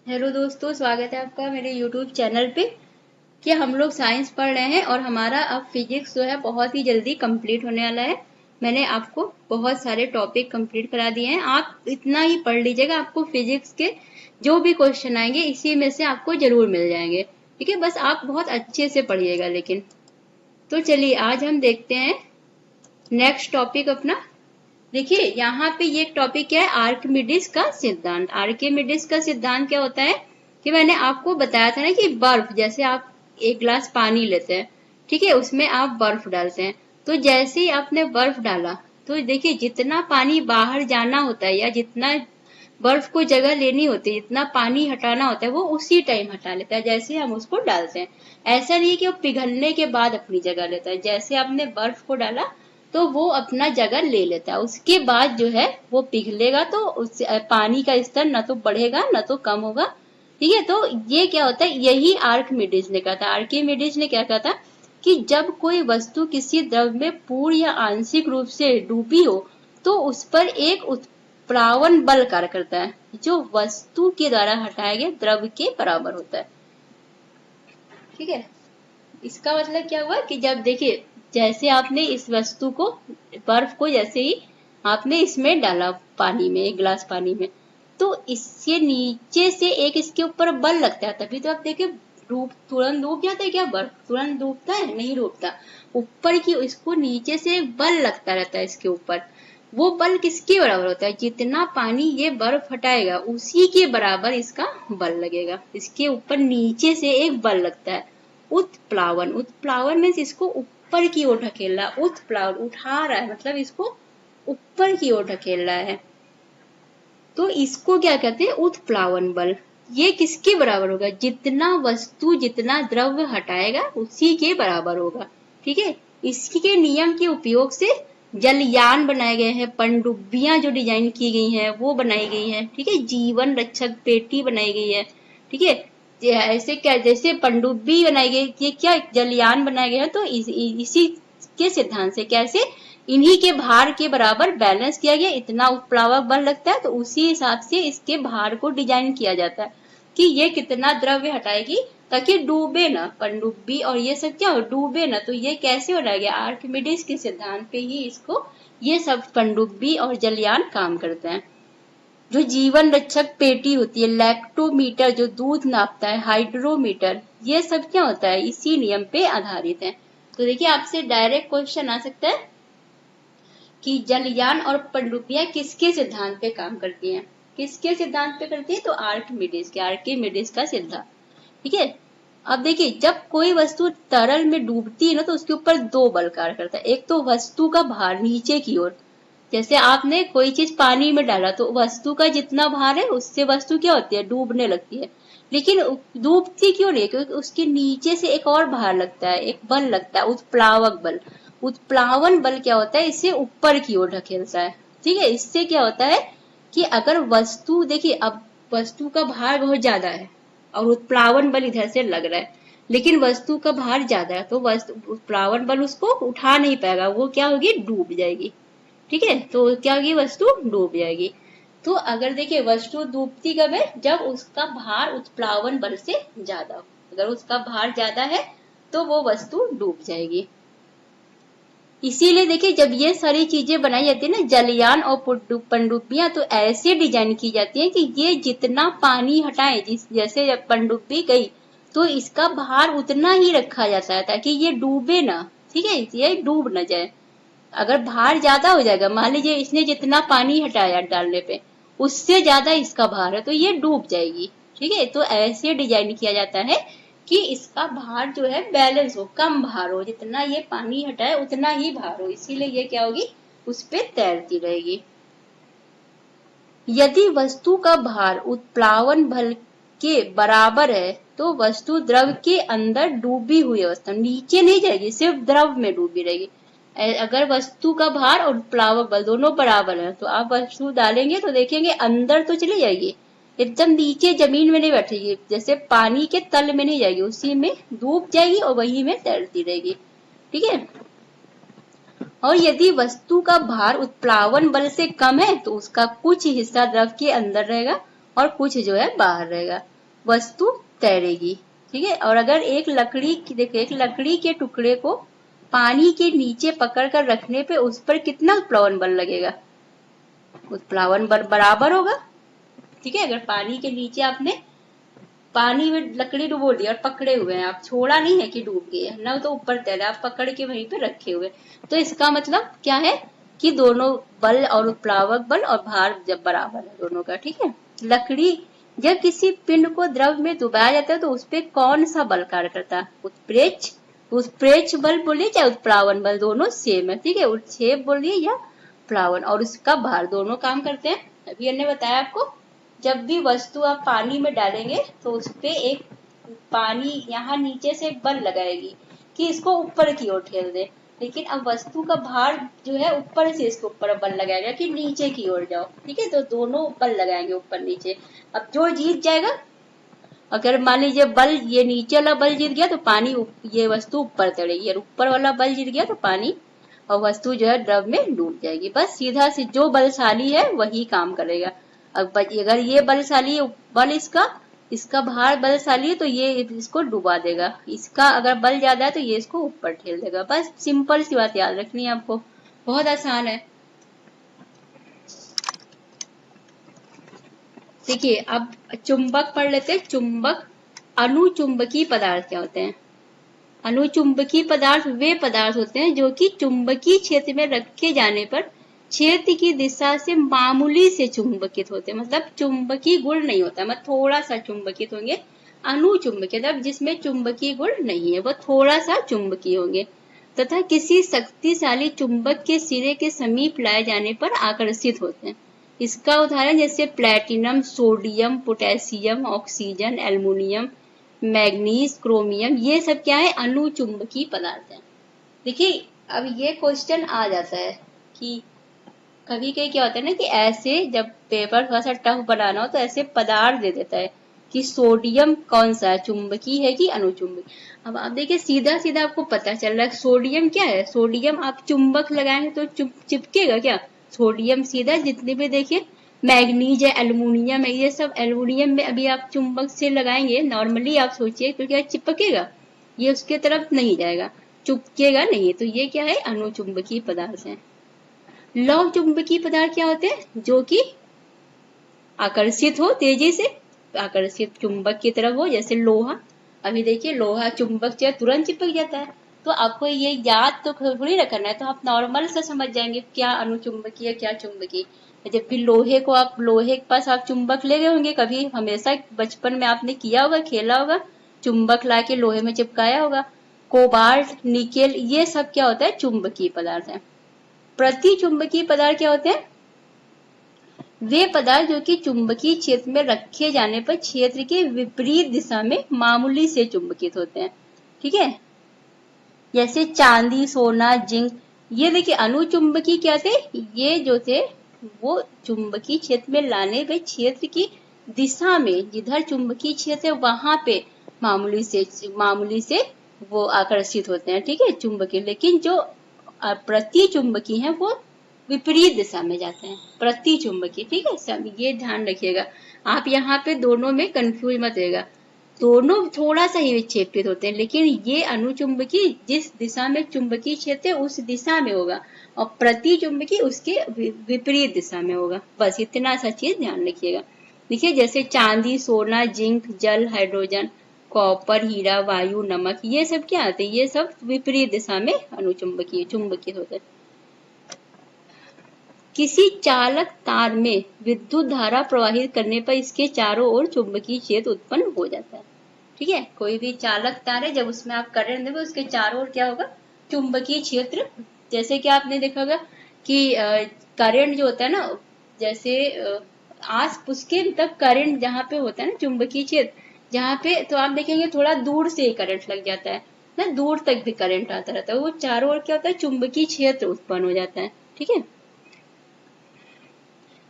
Hello दोस्तों, स्वागत है आपका मेरे YouTube चैनल पे। कि हम लोग साइंस पढ़ रहे हैं और हमारा अब फिजिक्स जो है बहुत ही जल्दी कंप्लीट होने वाला है। मैंने आपको बहुत सारे टॉपिक कंप्लीट करा दिए हैं, आप इतना ही पढ़ लीजिएगा, आपको फिजिक्स के जो भी क्वेश्चन आएंगे इसी में से आपको जरूर मिल जाएंगे। ठीक है, बस आप बहुत अच्छे से पढ़िएगा। लेकिन तो चलिए आज हम देखते हैं नेक्स्ट टॉपिक अपना। देखिए यहाँ पे ये टॉपिक क्या है, आर्किमिडीज का सिद्धांत। आर्किमिडीज का सिद्धांत क्या होता है कि मैंने आपको बताया था ना कि बर्फ, जैसे आप एक गिलास पानी लेते हैं, ठीक है, उसमें आप बर्फ डालते हैं, तो जैसे ही आपने बर्फ डाला तो देखिए जितना पानी बाहर जाना होता है या जितना बर्फ को जगह लेनी होती है, जितना पानी हटाना होता है वो उसी टाइम हटा लेता है जैसे हम उसको डालते हैं। ऐसा नहीं है कि वो पिघलने के बाद अपनी जगह लेता है। जैसे आपने बर्फ को डाला तो वो अपना जगह ले लेता है, उसके बाद जो है वो पिघलेगा तो उससे पानी का स्तर न तो बढ़ेगा न तो कम होगा। ठीक है, तो ये क्या होता है, यही आर्किमिडीज ने कहा था। आर्किमिडीज ने क्या कहा था कि जब कोई वस्तु किसी द्रव में पूर्ण या आंशिक रूप से डूबी हो तो उस पर एक उत्प्लावन बल कार्य करता है जो वस्तु के द्वारा हटाए गए द्रव के बराबर होता है। ठीक है, इसका मतलब क्या हुआ कि जब देखिए जैसे आपने इस वस्तु को, बर्फ को, जैसे ही आपने इसमें डाला पानी में, एक गिलास पानी में, तो इसके नीचे से एक इसके ऊपर बल लगता है, तभी तो आप देखिए तुरंत डूब जाता है क्या? बर्फ तुरंत डूबता है? नहीं डूबता। ऊपर की इसको नीचे से एक बल लगता रहता है इसके ऊपर। वो बल किसके बराबर होता है? जितना पानी ये बर्फ हटाएगा उसी के बराबर इसका बल लगेगा। इसके ऊपर नीचे से एक बल लगता है, उत्प्लावन। उत्प्लावन में इसको ऊपर की ओर ढकेल रहा, उत्प्लावन उठा रहा है, मतलब इसको ऊपर की ओर ढकेल रहा है, तो इसको क्या कहते हैं? उत्प्लावन बल। ये किसके बराबर होगा? जितना वस्तु जितना द्रव्य हटाएगा उसी के बराबर होगा। ठीक है, इसके नियम के उपयोग से जलयान बनाए गए हैं, पनडुब्बियां जो डिजाइन की गई हैं वो बनाई गई हैं। ठीक है, जीवन रक्षक पेटी बनाई गई है। ठीक है, ऐसे क्या, जैसे पनडुब्बी बनाई गई, ये क्या जलयान बनाए गए हैं, तो इसी के सिद्धांत से कैसे इन्हीं के भार के बराबर बैलेंस किया गया। इतना उत्प्लावक बल लगता है तो उसी हिसाब से इसके भार को डिजाइन किया जाता है कि ये कितना द्रव्य हटाएगी ताकि डूबे ना पनडुब्बी, और ये सब क्या हो, डूबे ना। तो ये कैसे बनाया गया? आर्किमिडीज के सिद्धांत पे ही इसको ये सब पनडुब्बी और जलयान काम करते हैं। जो जीवन रक्षक पेटी होती है, लैक्टोमीटर जो दूध नापता है, हाइड्रोमीटर, ये सब क्या होता है? इसी नियम पे आधारित है। तो देखिए आपसे डायरेक्ट क्वेश्चन आ सकता है कि जलयान और पनडुब्बियां किसके सिद्धांत पे काम करती हैं? किसके सिद्धांत पे करती है? तो आर्किमिडीज का सिद्धांत। ठीक है, अब देखिए जब कोई वस्तु तरल में डूबती है ना तो उसके ऊपर दो बल कार्य करता है। एक तो वस्तु का भार नीचे की ओर, जैसे आपने कोई चीज पानी में डाला तो वस्तु का जितना भार है उससे वस्तु क्या होती है? डूबने लगती है। लेकिन डूबती क्यों नहीं? क्योंकि उसके नीचे से एक और भार लगता है, एक बल लगता है, उत्प्लावक बल। उत्प्लावन बल क्या होता है? इसे ऊपर की ओर ढकेलता है। ठीक है, इससे क्या होता है कि अगर वस्तु, देखिए अब वस्तु का भार बहुत ज्यादा है और उत्प्लावन बल इधर से लग रहा है, लेकिन वस्तु का भार ज्यादा है तो वस्तु उत्प्लावन बल उसको उठा नहीं पाएगा, वो क्या होगी? डूब जाएगी। ठीक है, तो क्या होगी? वस्तु डूब जाएगी। तो अगर देखिए वस्तु डूबती कब है? जब उसका भार उत्प्लावन बल से ज्यादा हो। अगर उसका भार ज्यादा है तो वो वस्तु डूब जाएगी। इसीलिए देखिए जब ये सारी चीजें बनाई जाती है ना, जलयान और पनडुब्बियां, तो ऐसे डिजाइन की जाती है कि ये जितना पानी हटाए, जैसे जब पनडुब्बी गई तो इसका भार उतना ही रखा जाता है ताकि ये डूबे ना। ठीक है, ये डूब ना जाए। अगर भार ज्यादा हो जाएगा, मान लीजिए इसने जितना पानी हटाया डालने पे उससे ज्यादा इसका भार है तो ये डूब जाएगी। ठीक है, तो ऐसे डिजाइन किया जाता है कि इसका भार जो है बैलेंस हो, कम भार हो, जितना ये पानी हटाए उतना ही भार हो, इसीलिए ये क्या होगी? उस पे तैरती रहेगी। यदि वस्तु का भार उत्प्लावन बल के बराबर है तो वस्तु द्रव के अंदर डूबी हुई अवस्था, नीचे नहीं जाएगी, सिर्फ द्रव में डूबी रहेगी। अगर वस्तु का भार और उत्प्लावक बल दोनों बराबर है तो आप वस्तु डालेंगे तो देखेंगे अंदर तो चली जाएगी, एकदम नीचे जमीन में नहीं बैठेगी, जैसे पानी के तल में नहीं जाएगी, उसी में डूब जाएगी और वही में तैरती रहेगी। ठीक है, और यदि वस्तु का भार उत्प्लावन बल से कम है तो उसका कुछ हिस्सा द्रव के अंदर रहेगा और कुछ जो है बाहर रहेगा। वस्तु तैरेगी। ठीक है, और अगर एक लकड़ी के टुकड़े को पानी के नीचे पकड़कर रखने पे उस पर कितना उत्प्लावन बल लगेगा? उत्प्लावन बल बराबर होगा। ठीक है, अगर पानी के नीचे आपने पानी में लकड़ी डुबो दी और पकड़े हुए हैं आप, छोड़ा नहीं है कि डूब गई है ना, तो ऊपर तैरा, आप पकड़ के वहीं पे रखे हुए, तो इसका मतलब क्या है कि दोनों बल और उत्प्लावक बल और भार जब बराबर है दोनों का। ठीक है, लकड़ी जब किसी पिंड को द्रव में डुबाया जाता है तो उस पर कौन सा बल कार्य करता है? उत्प्रेक्ष बल बोलिए चाहे उत्प्लावन बल, दोनों सेम है। ठीक है, उत्क्षेप बोलिए या प्लावन, और उसका भार, दोनों काम करते हैं। अभी हमने बताया आपको, जब भी वस्तु आप पानी में डालेंगे तो उस पे एक पानी यहाँ नीचे से एक बल लगाएगी कि इसको ऊपर की ओर ठेल दे, लेकिन अब वस्तु का भार जो है ऊपर से इसके ऊपर बल लगाएगा कि नीचे की ओर जाओ। ठीक है, तो दोनों बल लगाएंगे ऊपर नीचे। अब जो जीत जाएगा, अगर मान लीजिए बल ये नीचे वाला बल जीत गया तो पानी ये वस्तु ऊपर चढ़ेगी, और ऊपर वाला बल जीत गया तो पानी और वस्तु जो है द्रव में डूब जाएगी। बस सीधा से जो बलशाली है वही काम करेगा। अब अगर ये बलशाली बल इसका भार बलशाली है तो ये इसको डुबा देगा, इसका अगर बल ज्यादा है तो ये इसको ऊपर ठेल देगा। बस सिंपल सी बात याद रखनी है आपको, बहुत आसान है। देखिए अब चुंबक पढ़ लेते हैं। चुंबक, अनुचुंबकीय पदार्थ क्या होते हैं? अनुचुंबकीय पदार्थ वे पदार्थ होते हैं जो कि चुंबकीय क्षेत्र में रखे जाने पर क्षेत्र की दिशा से मामूली से चुंबकित होते हैं, मतलब चुंबकीय गुण नहीं होता, मतलब थोड़ा सा चुंबकित होंगे। अनुचुंबकीय मतलब जिसमें चुंबकीय गुण नहीं है, वो थोड़ा सा चुंबकीय होंगे, तथा किसी शक्तिशाली चुंबक के सिरे के समीप लाए जाने पर आकर्षित होते हैं। इसका उदाहरण जैसे platinum, sodium, potassium, oxygen, aluminium, manganese, chromium, ये सब क्या है? अनुचुंबकीय पदार्थ है। देखिए अब ये क्वेश्चन आ जाता है कि कभी कभी क्या होता है ना कि ऐसे जब पेपर थोड़ा सा टफ बनाना हो तो ऐसे पदार्थ दे देता है कि सोडियम कौन सा है, चुंबकीय है कि अनुचुंबकीय। अब आप देखिए सीधा सीधा आपको पता चल रहा है सोडियम क्या है। सोडियम आप चुंबक लगाएंगे तो चिपकेगा क्या? सोडियम सीधा, जितने भी देखिए मैग्नीज है, एल्युमिनियम है, ये सब, एल्युमिनियम में अभी आप चुंबक से लगाएंगे नॉर्मली, आप सोचिए तो क्या चिपकेगा? ये उसके तरफ नहीं जाएगा, चिपकेगा नहीं, तो ये क्या है? अनुचुंबकीय पदार्थ है। लौह चुंबकीय पदार्थ क्या होते हैं? जो कि आकर्षित हो, तेजी से आकर्षित चुंबक की तरफ हो, जैसे लोहा। अभी देखिए लोहा चुंबक से तुरंत चिपक जाता है, तो आपको ये याद तो थोड़ी रखना है, तो आप नॉर्मल से समझ जाएंगे क्या अनुचुंबकीय क्या चुंबकीय। जब भी लोहे के पास आप चुंबक ले गए होंगे कभी, हमेशा बचपन में आपने किया होगा, खेला होगा, चुंबक लाके लोहे में चिपकाया होगा। कोबाल्ट, निकेल, ये सब क्या होता है? चुंबकीय पदार्थ है। प्रति चुंबकीय पदार्थ क्या होते हैं? वे पदार्थ जो कि चुंबकीय क्षेत्र में रखे जाने पर क्षेत्र के विपरीत दिशा में मामूली से चुंबकित होते हैं। ठीक है, जैसे चांदी, सोना, जिंक। ये देखिए अनुचुंबकीय क्या थे? ये जो थे वो चुंबकीय क्षेत्र में लाने गए क्षेत्र की दिशा में, जिधर चुंबकीय क्षेत्र है वहां पे मामूली से वो आकर्षित होते हैं। ठीक है, चुंबकीय। लेकिन जो प्रति चुंबकीय है वो विपरीत दिशा में जाते हैं, प्रति चुंबकीय। ठीक है, सब ये ध्यान रखिएगा आप, यहाँ पे दोनों में कंफ्यूज मत होइएगा, दोनों थोड़ा सा ही विक्षेपित होते हैं, लेकिन ये अनुचुंबकीय जिस दिशा में चुंबकीय क्षेत्र है उस दिशा में होगा, और प्रति चुंबकीय उसके विपरीत दिशा में होगा। बस इतना सा चीज ध्यान रखिएगा। देखिए जैसे चांदी, सोना, जिंक, जल, हाइड्रोजन, कॉपर, हीरा, वायु, नमक, ये सब क्या आते हैं? ये सब विपरीत दिशा में अनुचुंबकीय चुंबकीय होते हैं। किसी चालक तार में विद्युत धारा प्रवाहित करने पर इसके चारों ओर चुंबकीय क्षेत्र उत्पन्न हो जाता है। ठीक है, कोई भी चालक तार है, जब उसमें आप करंट देंगे उसके चारों ओर क्या होगा? चुंबकीय क्षेत्र। जैसे कि आपने देखा होगा कि करंट जो होता है ना, जैसे उसके तक करंट जहाँ पे होता है ना चुंबकीय क्षेत्र जहाँ पे, तो आप देखेंगे थोड़ा दूर से करंट लग जाता है ना, दूर तक भी करंट आता रहता है, वो चारों ओर क्या होता है? चुंबकीय क्षेत्र उत्पन्न हो जाता है। ठीक है,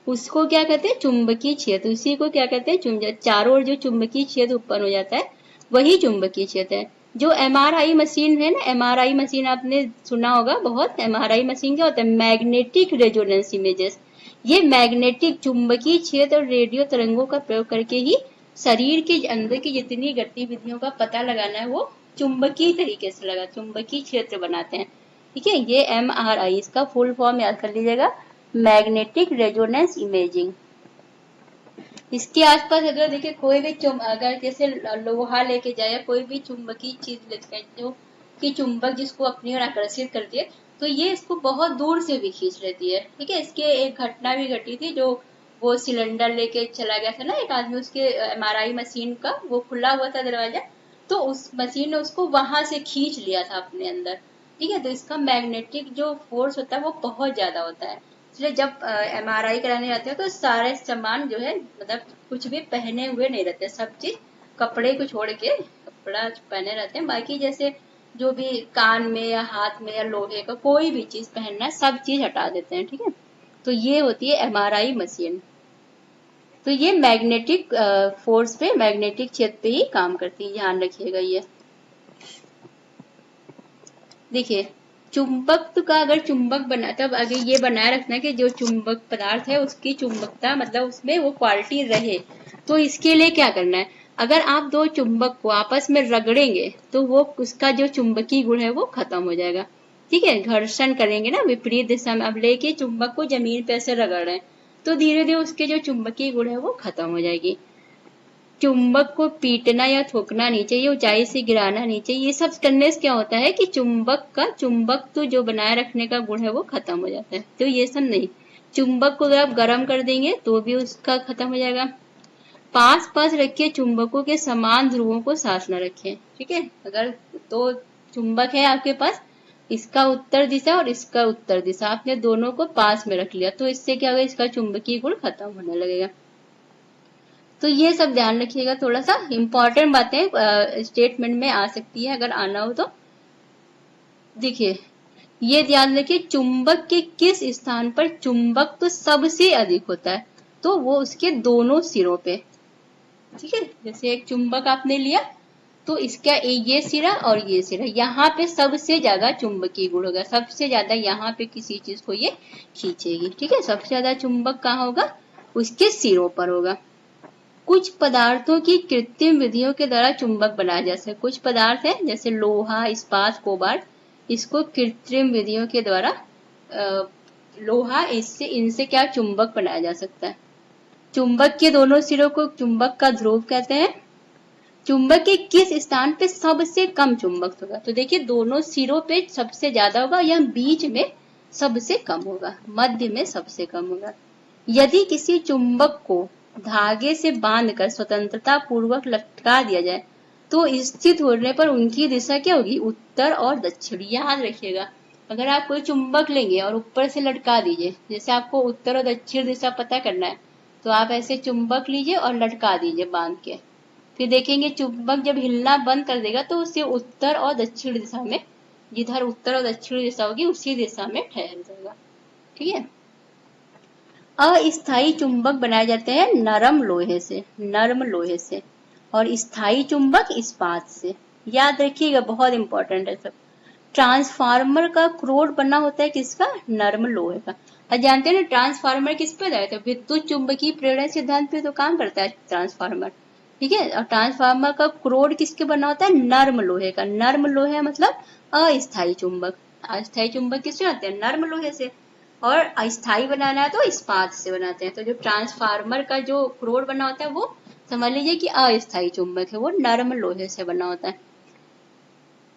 उसको क्या कहते हैं? चुंबकीय क्षेत्र। उसी को क्या कहते हैं? चारों ओर जो चुंबकीय क्षेत्र उत्पन्न हो जाता है वही चुंबकीय क्षेत्र है। जो MRI मशीन है ना, MRI मशीन आपने सुना होगा बहुत। MRI मशीन क्या होता है? Magnetic resonance images. ये मैग्नेटिक चुंबकीय क्षेत्र और रेडियो तरंगों का प्रयोग करके ही शरीर के अंदर की जितनी गतिविधियों का पता लगाना है वो चुंबकीय तरीके से लगा, चुंबकीय क्षेत्र बनाते हैं। ठीक है, ये MRI, इसका फुल फॉर्म याद कर लीजिएगा, मैग्नेटिक रेजोनेंस इमेजिंग। इसके आसपास अगर देखिए कोई भी अगर जैसे लोहा लेके जाए या कोई भी चुंबकीय चीज लेके जाए जो कि चुंबक जिसको अपनी ओर आकर्षित करती है, तो ये इसको बहुत दूर से भी खींच लेती है। ठीक है, इसके एक घटना भी घटी थी, जो वो सिलेंडर लेके चला गया था ना एक आदमी, उसके MRI मशीन का वो खुला हुआ था दरवाजा, तो उस मशीन ने उसको वहां से खींच लिया था अपने अंदर। ठीक है, तो इसका मैग्नेटिक जो फोर्स होता है वो बहुत ज्यादा होता है। इसलिए जब MRI कराने जाते हैं तो सारे सामान जो है, मतलब कुछ भी पहने हुए नहीं रहते, सब चीज कपड़े को छोड़ के कपड़ा पहने रहते हैं, बाकी जैसे जो भी कान में या हाथ में या लोहे का कोई भी चीज पहनना है सब चीज हटा देते हैं। ठीक है, तो ये होती है MRI मशीन। तो ये मैग्नेटिक फोर्स पे, मैग्नेटिक क्षेत्र पे ही काम करती है, ध्यान रखिएगा। ये देखिए चुंबक का अगर चुंबक बना, तब आगे ये बनाए रखना कि जो चुंबक पदार्थ है उसकी चुंबकता, मतलब उसमें वो क्वालिटी रहे। तो इसके लिए क्या करना है, अगर आप दो चुंबक को आपस में रगड़ेंगे तो वो उसका जो चुंबकीय गुण है वो खत्म हो जाएगा। ठीक है, घर्षण करेंगे ना विपरीत दिशा में, अब लेके चुंबक को जमीन पे ऐसे रगड़ रहे हैं तो धीरे धीरे उसके जो चुंबकीय गुण है वो खत्म हो जाएगी। चुंबक को पीटना या ठोकना नहीं चाहिए, ऊंचाई से गिराना नहीं चाहिए। ये सब करने से क्या होता है कि चुंबक का चुंबकत्व जो बनाए रखने का गुण है वो खत्म हो जाता है। तो ये सब नहीं, चुंबक को अगर आप गर्म कर देंगे तो भी उसका खत्म हो जाएगा। पास पास रखिए चुंबकों के समान ध्रुवों को साथ न रखें। ठीक है, अगर दो चुंबक है आपके पास, इसका उत्तर दिशा और इसका उत्तर दिशा, आपने दोनों को पास में रख लिया तो इससे क्या होगा, इसका चुंबकीय गुण खत्म होने लगेगा। तो ये सब ध्यान रखिएगा, थोड़ा सा इंपॉर्टेंट बातें स्टेटमेंट में आ सकती है अगर आना हो तो। देखिए ये ध्यान रखिए, चुंबक के किस स्थान पर चुंबक तो सबसे अधिक होता है, तो वो उसके दोनों सिरों पे। ठीक है, जैसे एक चुंबक आपने लिया तो इसका ये सिरा और ये सिरा, यहाँ पे सबसे ज्यादा चुंबकीय गुण होगा, सबसे ज्यादा यहाँ पे किसी चीज को ये खींचेगी। ठीक है, सबसे ज्यादा चुंबक कहाँ होगा, उसके सिरों पर होगा। कुछ पदार्थों की कृत्रिम विधियों के द्वारा चुंबक बनाया जा सकता है। कुछ पदार्थ है जैसे लोहा, इस्पात, कोबाल्ट, इसको कृत्रिम विधियों के द्वारा लोहा, इससे इनसे क्या चुंबक बनाया जा सकता है। चुंबक के दोनों सिरों को चुंबक का ध्रुव कहते हैं। चुंबक के किस स्थान पे सबसे कम चुंबक होगा, तो देखिए दोनों सिरों पे सबसे ज्यादा होगा या बीच में सबसे कम होगा, मध्य में सबसे कम होगा। यदि किसी चुंबक को धागे से बांधकर स्वतंत्रता पूर्वक लटका दिया जाए तो स्थित होने पर उनकी दिशा क्या होगी, उत्तर और दक्षिण। याद रखिएगा, अगर आप कोई चुंबक लेंगे और ऊपर से लटका दीजिए, जैसे आपको उत्तर और दक्षिण दिशा पता करना है तो आप ऐसे चुंबक लीजिए और लटका दीजिए बांध के, फिर देखेंगे चुंबक जब हिलना बंद कर देगा तो उससे उत्तर और दक्षिण दिशा में, जिधर उत्तर और दक्षिण दिशा होगी उसी दिशा में ठहर जाएगा। ठीक है, अस्थायी चुंबक बनाए जाते हैं नरम लोहे से, नरम लोहे से, और स्थायी चुंबक इस्पात से। याद रखिएगा, बहुत इंपॉर्टेंट है सब। ट्रांसफार्मर का क्रोड बना होता है किसका, नरम लोहे का। और जानते हैं ना ट्रांसफार्मर किस पे आधारित है, विद्युत चुंबकीय प्रेरण सिद्धांत पे तो काम करता है ट्रांसफार्मर। ठीक है, और ट्रांसफार्मर का क्रोड किसके बना होता है, नर्म लोहे का। नर्म लोहे मतलब अस्थायी चुंबक। अस्थायी चुंबक किससे बनते हैं, नर्म लोहे से, और अस्थायी बनाना है तो इस्पात से बनाते हैं। तो जो ट्रांसफार्मर का जो क्रोड बना होता है वो समझ लीजिए कि अस्थायी चुंबक है, वो नर्म लोहे से बना होता है।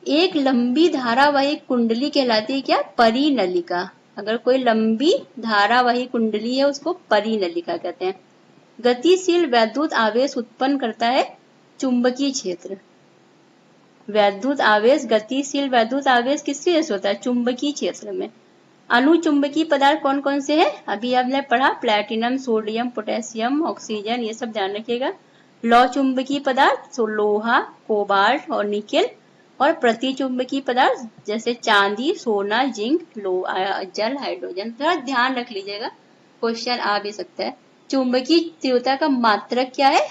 एक लंबी धारावाही कुंडली कहलाती है क्या, परिनलिका। अगर कोई लंबी धारावाही कुंडली है उसको परिनलिका कहते हैं। गतिशील वैद्युत आवेश उत्पन्न करता है चुंबकीय क्षेत्र। वैद्युत आवेश, गतिशील वैद्युत आवेश किस चीज से होता है, चुंबकीय क्षेत्र में। अनुचुंबकीय पदार्थ कौन कौन से हैं, अभी आपने पढ़ा, प्लेटिनम, सोडियम, पोटेशियम, ऑक्सीजन, ये सब ध्यान रखिएगा। लौ चुंबकीय पदार्थ लोहा, कोबाल्ट और निकेल, और प्रतिचुंबकीय पदार्थ जैसे चांदी, सोना, जिंक, जल, हाइड्रोजन। थोड़ा ध्यान रख लीजिएगा, क्वेश्चन आ भी सकता है। चुंबकीय तीव्रता का मात्रक क्या है,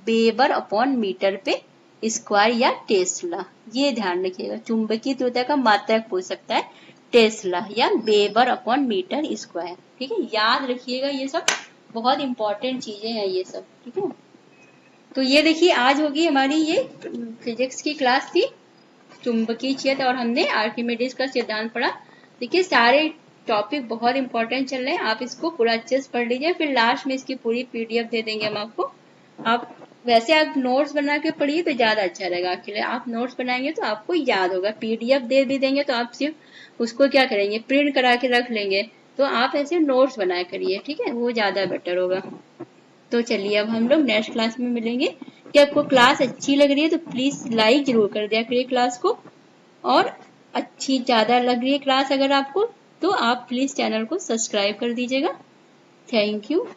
वेबर अपॉन मीटर पे स्क्वायर या टेस्ला। ये ध्यान रखिएगा, चुंबकीय तीव्रता का मात्रक पूछ सकता है, टेस्ला या वेबर अपॉन मीटर स्क्वायर। ठीक है, याद रखिएगा, ये सब बहुत इंपॉर्टेंट चीजें हैं ये सब। ठीक है, तो ये देखिए आज होगी हमारी ये फिजिक्स की क्लास थी, चुंबकीय क्षेत्र, और हमने आर्किमिडीज का सिद्धांत पढ़ा। देखिए सारे टॉपिक बहुत इंपॉर्टेंट चल रहे हैं, आप इसको पूरा अच्छे से पढ़ लीजिए। फिर लास्ट में इसकी पूरी PDF दे देंगे हम आपको। आप वैसे आप नोट्स बना के पढ़िए तो ज्यादा अच्छा रहेगा आपके लिए। आप नोट्स बनाएंगे तो आपको याद होगा, PDF दे भी देंगे तो आप सिर्फ उसको क्या करेंगे, प्रिंट करा के रख लेंगे। तो आप ऐसे नोट्स बनाया करिए, ठीक है, वो ज्यादा बेटर होगा। तो चलिए अब हम लोग नेक्स्ट क्लास में मिलेंगे। कि आपको क्लास अच्छी लग रही है तो प्लीज लाइक जरूर कर दिया करिए क्लास को, और अच्छी ज्यादा लग रही है क्लास अगर आपको, तो आप प्लीज चैनल को सब्सक्राइब कर दीजिएगा। Thank you.